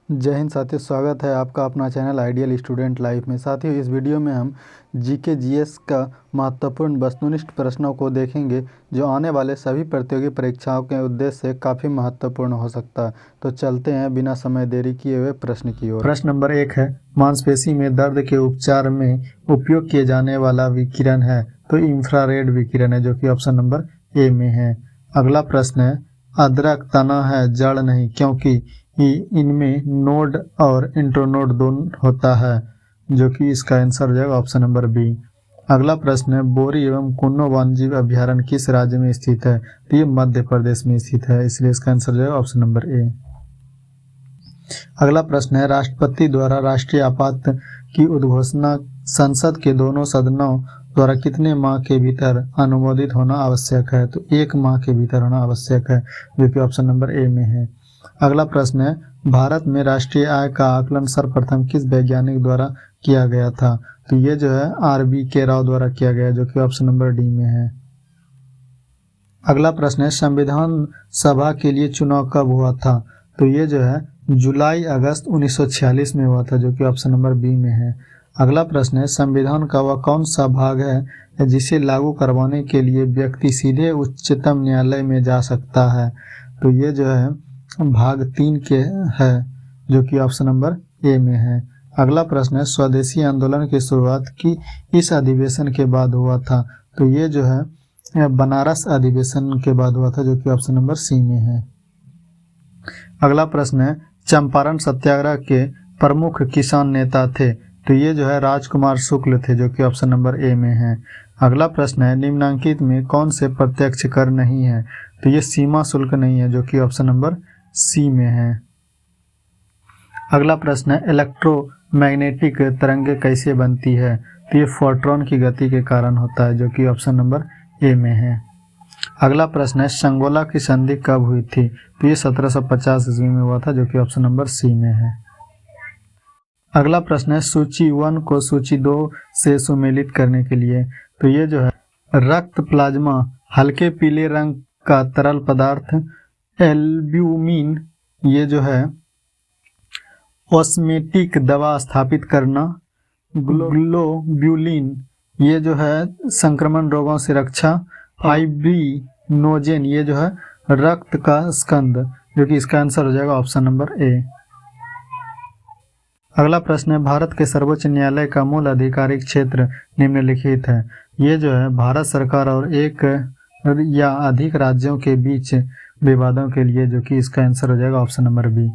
जय हिंद साथियों, स्वागत है आपका अपना चैनल आइडियल स्टूडेंट लाइफ में। साथियों, इस वीडियो में हम जीके जीएस का महत्वपूर्ण वस्तुनिष्ठ प्रश्नों को देखेंगे जो आने वाले सभी प्रतियोगी परीक्षाओं के उद्देश्य से काफ़ी महत्वपूर्ण हो सकता है। तो चलते हैं बिना समय देरी किए हुए प्रश्न की ओर। प्रश्न नंबर 1 है, मांसपेशी में दर्द के उपचार में उपयोग किए जाने वाला विकिरण है तो इंफ्रारेड विकिरण है, जो कि ऑप्शन नंबर ए में है। अगला प्रश्न है, अदरक तना है जड़ नहीं क्योंकि इनमें नोड और इंटरनोड दोनों होता है, जो कि इसका आंसर हो जाएगा ऑप्शन नंबर बी। अगला प्रश्न है, बोरी एवं कुन्नो वन्यजीव अभयारण्य किस राज्य में स्थित है? तो ये मध्य प्रदेश में स्थित है, इसलिए इसका आंसर हो जाएगा ऑप्शन नंबर ए। अगला प्रश्न है, राष्ट्रपति द्वारा राष्ट्रीय आपात की उद्घोषणा संसद के दोनों सदनों द्वारा कितने माह के भीतर अनुमोदित होना आवश्यक है? तो 1 माह के भीतर होना आवश्यक है, जो कि ऑप्शन नंबर ए में है। अगला प्रश्न है, भारत में राष्ट्रीय आय का आकलन सर्वप्रथम किस वैज्ञानिक द्वारा किया गया था? तो ये जो है RBK राव द्वारा किया गया, जो कि ऑप्शन नंबर डी में है। अगला प्रश्न है, संविधान सभा के लिए चुनाव कब हुआ था? तो ये जो है जुलाई अगस्त 1946 में हुआ था, जो कि ऑप्शन नंबर बी में है। अगला प्रश्न है, संविधान का वह कौन सा भाग है जिसे लागू करवाने के लिए व्यक्ति सीधे उच्चतम न्यायालय में जा सकता है? तो ये जो है भाग 3 के है, जो कि ऑप्शन नंबर ए में है। अगला प्रश्न है, स्वदेशी आंदोलन की शुरुआत की इस अधिवेशन के बाद हुआ था? तो ये जो है बनारस अधिवेशन के बाद हुआ था, जो कि ऑप्शन नंबर सी में है। अगला प्रश्न है, चंपारण सत्याग्रह के प्रमुख किसान नेता थे? तो ये जो है राजकुमार शुक्ल थे, जो कि ऑप्शन नंबर ए में है। अगला प्रश्न है, निम्नलिखित में कौन से प्रत्यक्ष कर नहीं है? तो ये सीमा शुल्क नहीं है, जो कि ऑप्शन नंबर सी में है। अगला प्रश्न है, इलेक्ट्रोमैग्नेटिक तरंगे कैसे बनती है? तो ये फोटोन की गति के कारण होता है, जो कि ऑप्शन नंबर ए में है। अगला प्रश्न है, संगोला की संधि कब हुई थी? तो ये 1750 ईस्वी में हुआ था, जो कि ऑप्शन नंबर सी में है। अगला प्रश्न है, सूची 1 को सूची 2 से सुमेलित करने के लिए? तो ये जो है रक्त प्लाज्मा, हल्के पीले रंग का तरल पदार्थ एल्ब्यूमिन, ये जो है ऑस्मेटिक दवा स्थापित करना, ग्लोब्यूलिन, ये जो है संक्रमण रोगों से रक्षा, फाइब्रिनोजेन, ये जो है रक्त का स्कंद, जो कि इसका आंसर हो जाएगा ऑप्शन नंबर ए। अगला प्रश्न है, भारत के सर्वोच्च न्यायालय का मूल आधिकारिक क्षेत्र निम्नलिखित है? ये जो है भारत सरकार और एक या अधिक राज्यों के बीच विवादों के लिए, जो कि इसका आंसर हो जाएगा ऑप्शन नंबर बी।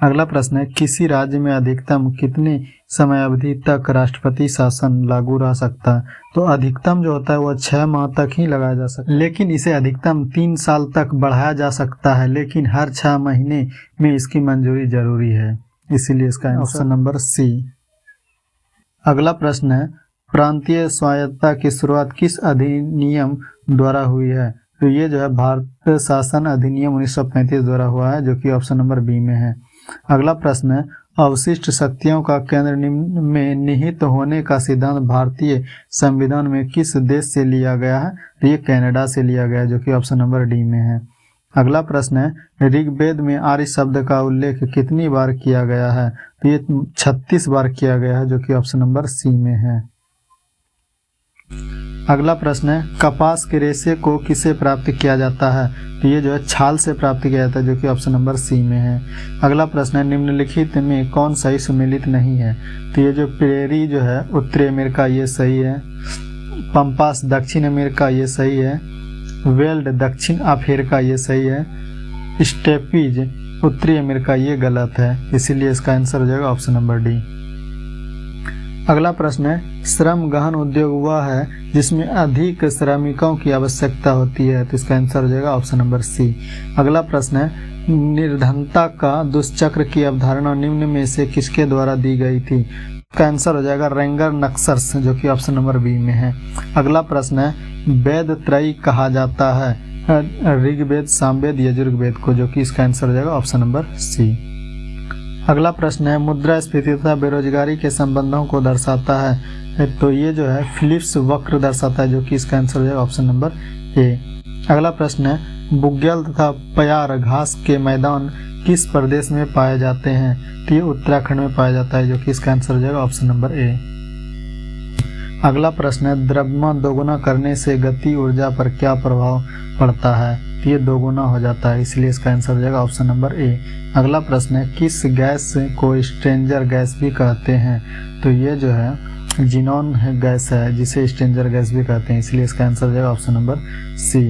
अगला प्रश्न है, किसी राज्य में अधिकतम कितनी समय अवधि तक राष्ट्रपति शासन लागू रह सकता है? तो अधिकतम जो होता है वह 6 माह तक ही लगाया जा सकता है, लेकिन इसे अधिकतम 3 साल तक बढ़ाया जा सकता है, लेकिन हर 6 महीने में इसकी मंजूरी जरूरी है, इसीलिए इसका ऑप्शन नंबर सी। अगला प्रश्न है, प्रांतीय स्वायत्तता की शुरुआत किस अधिनियम द्वारा हुई है? तो ये जो है भारत शासन अधिनियम 1935 द्वारा हुआ है, जो कि ऑप्शन नंबर बी में है। अगला प्रश्न है, अवशिष्ट शक्तियों का केंद्र में निहित होने का सिद्धांत भारतीय संविधान में किस देश से लिया गया है? तो ये कनाडा से लिया गया है, जो कि ऑप्शन नंबर डी में है। अगला प्रश्न है, ऋग्वेद में आर्य शब्द का उल्लेख कितनी बार किया गया है? तो ये 36 बार किया गया है, जो कि ऑप्शन नंबर सी में है। अगला प्रश्न है, कपास के रेशे को किसे प्राप्त किया जाता है? तो ये जो है छाल से प्राप्त किया जाता है, जो कि ऑप्शन नंबर सी में है। अगला प्रश्न है, निम्नलिखित में कौन सही सुमेलित नहीं है? तो ये जो प्रेरी जो है उत्तरी अमेरिका, ये सही है। पंपास दक्षिण अमेरिका, ये सही है। वेल्ड दक्षिण अफ्रीका, ये सही है। स्टेपीज उत्तरी अमेरिका, ये गलत है, इसीलिए इसका आंसर हो जाएगा ऑप्शन नंबर डी। अगला प्रश्न है, श्रम गहन उद्योग वह है जिसमें अधिक श्रमिकों की आवश्यकता होती है? तो इसका आंसर हो जाएगा ऑप्शन नंबर सी। अगला प्रश्न है, निर्धनता का दुष्चक्र की अवधारणा निम्न में से किसके द्वारा दी गई थी? इसका आंसर हो जाएगा रेंगर नक्सर्स, जो कि ऑप्शन नंबर बी में है। अगला प्रश्न है, वेद त्रयी कहा जाता है ऋग्वेद, सामवेद, यजुर्वेद को, जो कि इसका आंसर हो जाएगा ऑप्शन नंबर सी। अगला प्रश्न है, मुद्रास्फीति तथा बेरोजगारी के संबंधों को दर्शाता है? तो ये जो है फिलिप्स वक्र दर्शाता है, जो कि इसका आंसर हो जाएगा ऑप्शन नंबर ए। अगला प्रश्न है, बुग्याल तथा प्यार घास के मैदान किस प्रदेश में पाए जाते हैं? तो ये उत्तराखंड में पाया जाता है, जो कि इसका आंसर हो जाएगा ऑप्शन नंबर ए। अगला प्रश्न है, द्रव्यमान दोगुना करने से गति ऊर्जा पर क्या प्रभाव पड़ता है? तो ये दोगुना हो जाता है, इसलिए इसका आंसर हो जाएगा ऑप्शन नंबर ए। अगला प्रश्न है, किस गैस को स्ट्रेंजर गैस भी कहते हैं? तो ये जो है जिनॉन गैस है, जिसे स्ट्रेंजर गैस भी कहते हैं, इसलिए इसका आंसर हो जाएगा ऑप्शन नंबर सी।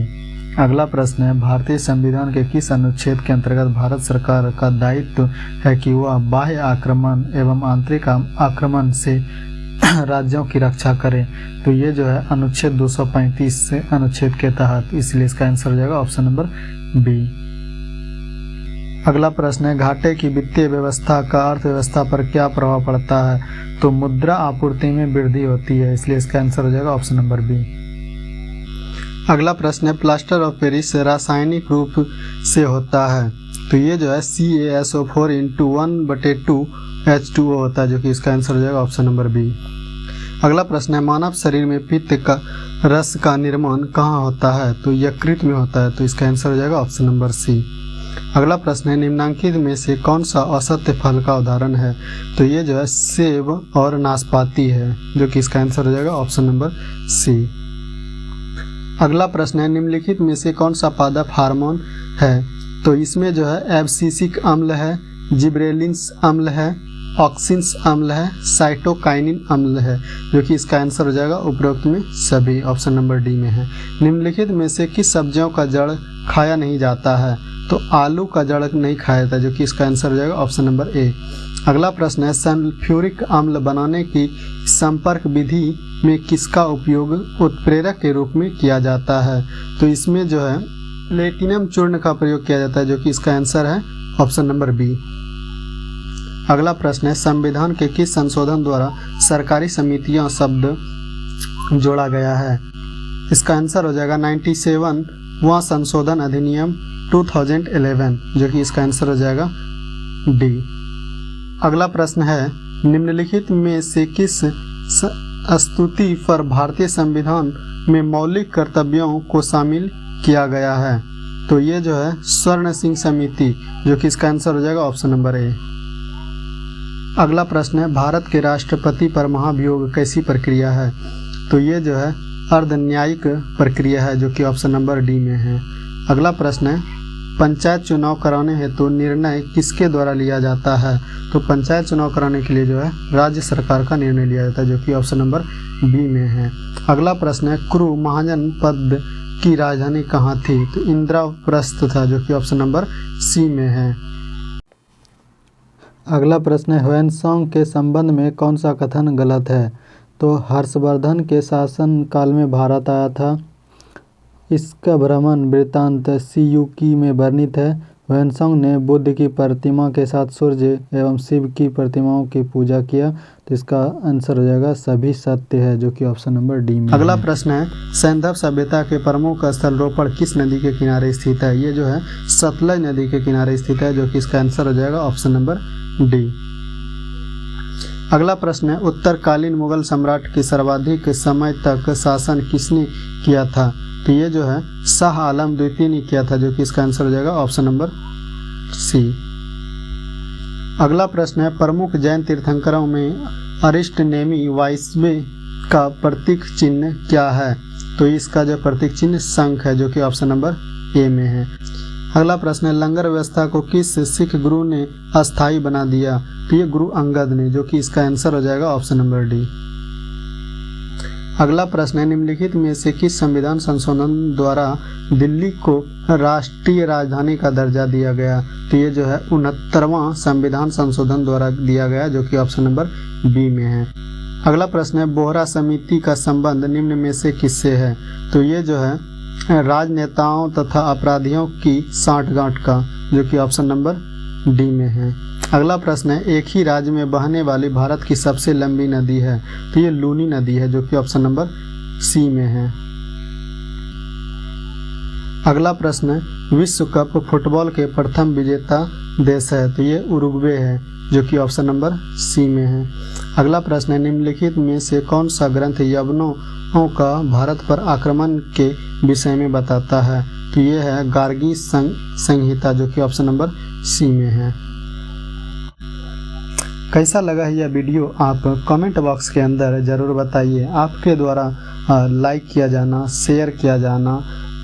अगला प्रश्न है, भारतीय संविधान के किस अनुच्छेद के अंतर्गत भारत सरकार का दायित्व है कि वह बाह्य आक्रमण एवं आंतरिक आक्रमण से राज्यों की रक्षा करें? तो ये जो है अनुच्छेद 235 से अनुच्छेद के तहत, इसलिए इसका आंसर हो जाएगा ऑप्शन नंबर बी। अगला प्रश्न है, घाटे की वित्तीय व्यवस्था का अर्थव्यवस्था पर क्या प्रभाव पड़ता है? तो मुद्रा आपूर्ति में वृद्धि होती है, इसलिए इसका आंसर हो जाएगा ऑप्शन नंबर बी। अगला प्रश्न है, प्लास्टर ऑफ पेरिस रासायनिक रूप से होता है? तो ये जो है CaSO4 × 1/2 H2O होता है, जो कि इसका आंसर हो जाएगा ऑप्शन नंबर बी। अगला प्रश्न है, मानव शरीर में पित्त का रस का निर्माण कहाँ होता है? तो यकृत में होता है, तो इसका आंसर हो जाएगा ऑप्शन नंबर सी। अगला प्रश्न है, निम्नलिखित में से कौन सा असत्य फल का उदाहरण है? तो ये जो है सेब और नाशपाती है, जो कि इसका आंसर हो जाएगा ऑप्शन नंबर सी। अगला प्रश्न है, निम्नलिखित में से कौन सा पादप हार्मोन है? तो इसमें जो है एब्सिसिक अम्ल है, जिब्रेलिन्स अम्ल है, ऑक्सिन्स अम्ल है, साइटोकाइनिन अम्ल है, जो कि इसका आंसर हो जाएगा उपरोक्त में सभी, ऑप्शन नंबर डी में है। निम्नलिखित में से किस सब्जियों का जड़ खाया नहीं जाता है? तो आलू का जड़ नहीं खाया जाता, जो कि इसका आंसर हो जाएगा ऑप्शन नंबर ए। अगला प्रश्न है, सल्फ्यूरिक अम्ल बनाने की संपर्क विधि में किसका उपयोग उत्प्रेरक के रूप में किया जाता है? तो इसमें जो है प्लेटिनम चूर्ण का प्रयोग किया जाता है, जो कि इसका आंसर है ऑप्शन नंबर बी। अगला प्रश्न है, संविधान के किस संशोधन द्वारा सरकारी समितियां शब्द जोड़ा गया है? इसका आंसर हो जाएगा 97वां संशोधन अधिनियम 2011, जो कि इसका आंसर हो जाएगा डी। अगला प्रश्न है, निम्नलिखित में से किस स्तुति पर भारतीय संविधान में मौलिक कर्तव्यों को शामिल किया गया है? तो ये जो है स्वर्ण सिंह समिति, जो कि इसका आंसर हो जाएगा ऑप्शन नंबर ए। अगला प्रश्न है, भारत के राष्ट्रपति पर महाभियोग कैसी प्रक्रिया है? तो ये जो है अर्ध न्यायिक प्रक्रिया है, जो कि ऑप्शन नंबर डी में है। अगला प्रश्न है, पंचायत चुनाव कराने हेतु निर्णय किसके द्वारा लिया जाता है? तो पंचायत चुनाव कराने के लिए जो है राज्य सरकार का निर्णय लिया जाता है, जो कि ऑप्शन नंबर बी में है। अगला प्रश्न है, कुरु महाजनपद की राजधानी कहाँ थी? तो इंद्रप्रस्थ था, जो कि ऑप्शन नंबर सी में है। अगला प्रश्न है, ह्वेनसांग के संबंध में कौन सा कथन गलत है? तो हर्षवर्धन के शासन काल में भारत आया था। इसका भ्रमण वृत्तांत सियुकी में वर्णित है। ह्वेनसांग ने बुद्ध की प्रतिमा के साथ सूर्य एवं शिव की प्रतिमाओं की पूजा किया, तो इसका आंसर हो जाएगा सभी सत्य है, जो कि ऑप्शन नंबर डी में। अगला प्रश्न है, सैंधव सभ्यता के प्रमुख स्थल रोपड़ किस नदी के किनारे स्थित है? ये जो है सतलज नदी के किनारे स्थित है, जो कि इसका आंसर हो जाएगा ऑप्शन नंबर डी। अगला प्रश्न है, उत्तरकालीन मुगल सम्राट के सर्वाधिक समय तक शासन किसने किया था? तो ये जो है शाह आलम द्वितीय ने किया था, जो कि इसका आंसर हो जाएगा ऑप्शन नंबर सी। अगला प्रश्न है, प्रमुख जैन तीर्थंकरों में अरिष्ट नेमी वाइसवे का प्रतीक चिन्ह क्या है? तो इसका जो प्रतीक चिन्ह शंख है, जो कि ऑप्शन नंबर ए में है। अगला प्रश्न है, लंगर व्यवस्था को किस सिख गुरु ने अस्थायी बना दिया? तो ये गुरु अंगद ने, जो कि इसका आंसर हो जाएगा ऑप्शन नंबर डी। अगला प्रश्न है, निम्नलिखित में से किस संविधान संशोधन द्वारा दिल्ली को राष्ट्रीय राजधानी का दर्जा दिया गया? तो ये जो है 69वां संविधान संशोधन द्वारा दिया गया, जो कि ऑप्शन नंबर बी में है। अगला प्रश्न है, बोहरा समिति का संबंध निम्न में से किससे है? तो ये जो है राजनेताओं तथा अपराधियों की साठगांठ का, जो कि ऑप्शन नंबर डी में है। अगला प्रश्न है, एक ही राज्य में बहने वाली भारत की सबसे लंबी नदी है? तो ये लूनी नदी है, जो कि ऑप्शन नंबर सी में है। अगला प्रश्न है, विश्व कप फुटबॉल के प्रथम विजेता देश है? तो ये उरुग्वे है, जो कि ऑप्शन नंबर सी में है। अगला प्रश्न है, निम्नलिखित में से कौन सा ग्रंथ यवनों का भारत पर आक्रमण के विषय में बताता है? तो ये है गार्गी संहिता, जो कि ऑप्शन नंबर सी में हैं। कैसा लगा है यह वीडियो आप कमेंट बॉक्स के अंदर ज़रूर बताइए। आपके द्वारा लाइक किया जाना, शेयर किया जाना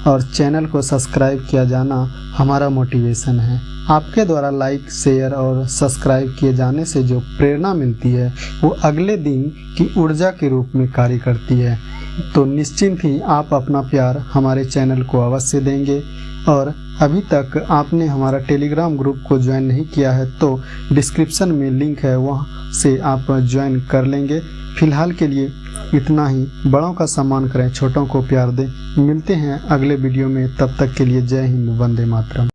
और चैनल को सब्सक्राइब किया जाना हमारा मोटिवेशन है। आपके द्वारा लाइक, शेयर और सब्सक्राइब किए जाने से जो प्रेरणा मिलती है वो अगले दिन की ऊर्जा के रूप में कार्य करती है। तो निश्चिंत ही आप अपना प्यार हमारे चैनल को अवश्य देंगे। और अभी तक आपने हमारा टेलीग्राम ग्रुप को ज्वाइन नहीं किया है तो डिस्क्रिप्शन में लिंक है, वहाँ से आप ज्वाइन कर लेंगे। फिलहाल के लिए इतना ही। बड़ों का सम्मान करें, छोटों को प्यार दें। मिलते हैं अगले वीडियो में, तब तक के लिए जय हिंद, वंदे मातरम।